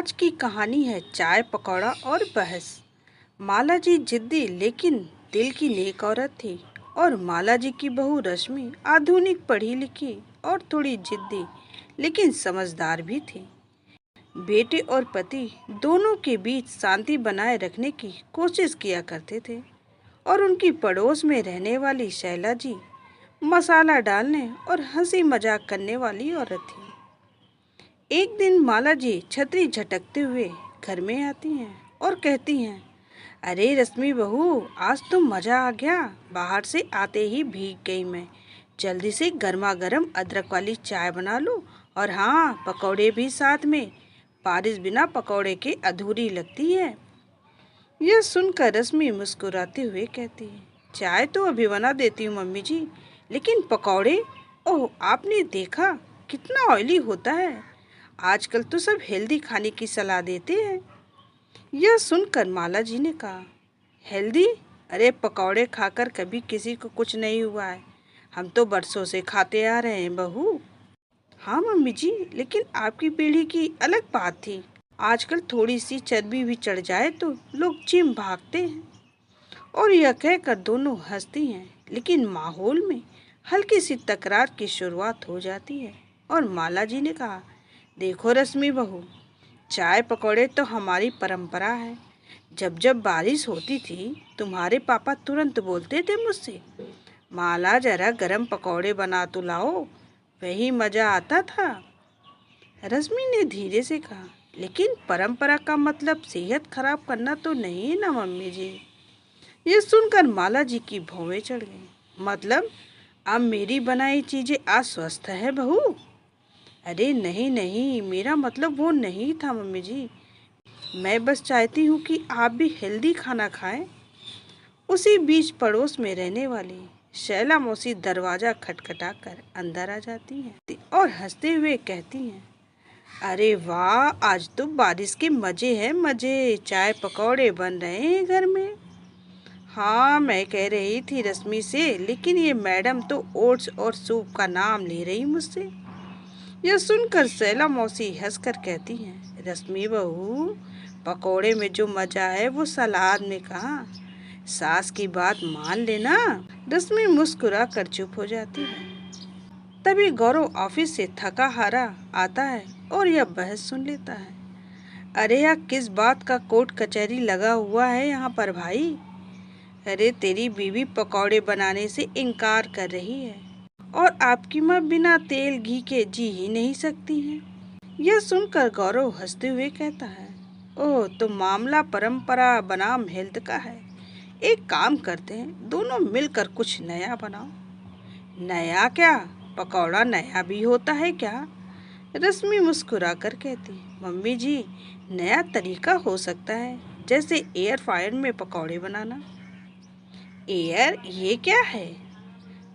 आज की कहानी है चाय पकौड़ा और बहस। माला जी जिद्दी लेकिन दिल की नेक औरत थी और माला जी की बहू रश्मि आधुनिक पढ़ी लिखी और थोड़ी जिद्दी लेकिन समझदार भी थी। बेटे और पति दोनों के बीच शांति बनाए रखने की कोशिश किया करते थे और उनकी पड़ोस में रहने वाली शैला जी मसाला डालने और हंसी मजाक करने वाली औरत थी। एक दिन माला जी छतरी झटकते हुए घर में आती हैं और कहती हैं, अरे रश्मि बहू, आज तो मज़ा आ गया। बाहर से आते ही भीग गई मैं। जल्दी से गर्मा गर्म अदरक वाली चाय बना लो और हाँ, पकौड़े भी साथ में। बारिश बिना पकौड़े के अधूरी लगती है। यह सुनकर रश्मि मुस्कुराते हुए कहती है, चाय तो अभी बना देती हूँ मम्मी जी, लेकिन पकौड़े, ओह आपने देखा कितना ऑयली होता है। आजकल तो सब हेल्दी खाने की सलाह देते हैं। यह सुनकर माला जी ने कहा, हेल्दी? अरे पकौड़े खाकर कभी किसी को कुछ नहीं हुआ है। हम तो बरसों से खाते आ रहे हैं बहू। हाँ मम्मी जी, लेकिन आपकी पीढ़ी की अलग बात थी। आजकल थोड़ी सी चर्बी भी चढ़ जाए तो लोग जिम भागते हैं। और यह कहकर दोनों हंसती हैं, लेकिन माहौल में हल्की सी तकरार की शुरुआत हो जाती है। और माला जी ने कहा, देखो रश्मि बहू, चाय पकौड़े तो हमारी परंपरा है। जब जब बारिश होती थी तुम्हारे पापा तुरंत बोलते थे मुझसे, माला जरा गरम पकौड़े बना तो लाओ, वही मज़ा आता था। रश्मि ने धीरे से कहा, लेकिन परंपरा का मतलब सेहत खराब करना तो नहीं है ना मम्मी जी। ये सुनकर माला जी की भौवें चढ़ गई। मतलब अब मेरी बनाई चीज़ें अस्वस्थ है बहू? अरे नहीं नहीं, मेरा मतलब वो नहीं था मम्मी जी। मैं बस चाहती हूँ कि आप भी हेल्दी खाना खाएं। उसी बीच पड़ोस में रहने वाली शैला मौसी दरवाज़ा खटखटाकर अंदर आ जाती हैं और हंसते हुए कहती हैं, अरे वाह, आज तो बारिश के मज़े हैं मज़े। चाय पकौड़े बन रहे हैं घर में। हाँ, मैं कह रही थी रश्मि से, लेकिन ये मैडम तो ओट्स और सूप का नाम ले रही मुझसे। यह सुनकर शैला मौसी हंसकर कहती हैं, रश्मि बहू, पकौड़े में जो मज़ा है वो सलाद में कहाँ। सास की बात मान लेना। रश्मि मुस्कुरा कर चुप हो जाती है। तभी गौरव ऑफिस से थका हारा आता है और यह बहस सुन लेता है। अरे यार, किस बात का कोर्ट कचहरी लगा हुआ है यहाँ पर भाई? अरे तेरी बीवी पकौड़े बनाने से इनकार कर रही है और आपकी माँ बिना तेल घी के जी ही नहीं सकती है। यह सुनकर गौरव हंसते हुए कहता है, ओह, तो मामला परंपरा बनाम हेल्थ का है। एक काम करते हैं, दोनों मिलकर कुछ नया बनाओ। नया क्या? पकौड़ा नया भी होता है क्या? रश्मि मुस्कुरा कर कहती, मम्मी जी, नया तरीका हो सकता है, जैसे एयर फ्रायर में पकौड़े बनाना। एयर, ये क्या है?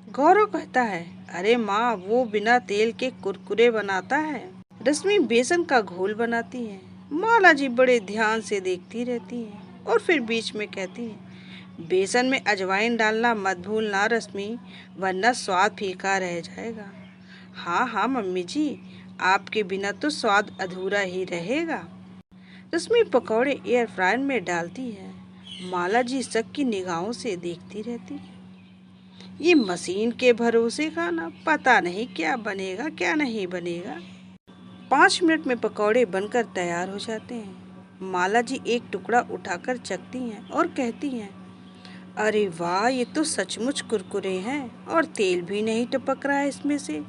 गौरव कहता है, अरे माँ, वो बिना तेल के कुरकुरे बनाता है। रश्मि बेसन का घोल बनाती है। माला जी बड़े ध्यान से देखती रहती है और फिर बीच में कहती है, बेसन में अजवाइन डालना मत भूलना रश्मि, वरना स्वाद फीका रह जाएगा। हाँ हाँ मम्मी जी, आपके बिना तो स्वाद अधूरा ही रहेगा। रश्मि पकौड़े एयर फ्रायर में डालती है। माला जी शक की निगाहों से देखती रहती है। ये मशीन के भरोसे खाना, पता नहीं क्या बनेगा क्या नहीं बनेगा। 5 मिनट में पकौड़े बनकर तैयार हो जाते हैं। माला जी एक टुकड़ा उठाकर चखती हैं और कहती हैं, अरे वाह, ये तो सचमुच कुरकुरे हैं और तेल भी नहीं टपक रहा है इसमें से।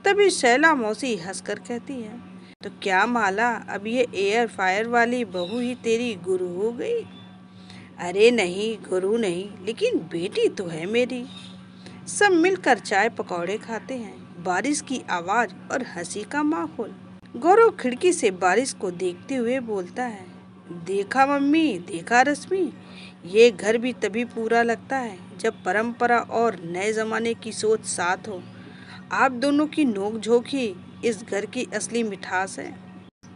तभी शैला मौसी हंसकर कहती है, तो क्या माला, अब ये एयर फायर वाली बहू ही तेरी गुरु हो गई? अरे नहीं, गुरु नहीं, लेकिन बेटी तो है मेरी। सब मिलकर चाय पकौड़े खाते हैं। बारिश की आवाज़ और हंसी का माहौल। गौरव खिड़की से बारिश को देखते हुए बोलता है, देखा मम्मी, देखा रश्मि, ये घर भी तभी पूरा लगता है जब परंपरा और नए ज़माने की सोच साथ हो। आप दोनों की नोक-झोंक ही इस घर की असली मिठास है।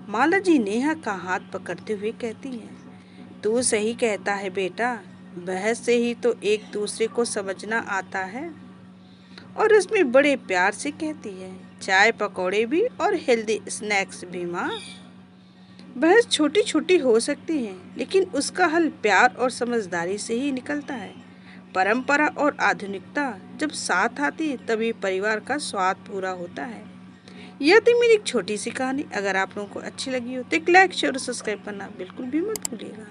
माला जी नेहा का हाथ पकड़ते हुए कहती हैं, तू सही कहता है बेटा, बहस से ही तो एक दूसरे को समझना आता है। और उसमें बड़े प्यार से कहती है, चाय पकौड़े भी और हेल्दी स्नैक्स भी माँ। बहस छोटी छोटी हो सकती है, लेकिन उसका हल प्यार और समझदारी से ही निकलता है। परंपरा और आधुनिकता जब साथ आती है तभी परिवार का स्वाद पूरा होता है। यह थी मेरी एक छोटी सी कहानी। अगर आप लोगों को अच्छी लगी हो तो एक लाइक शेयर और सब्सक्राइब करना बिल्कुल भी मत भूलिएगा।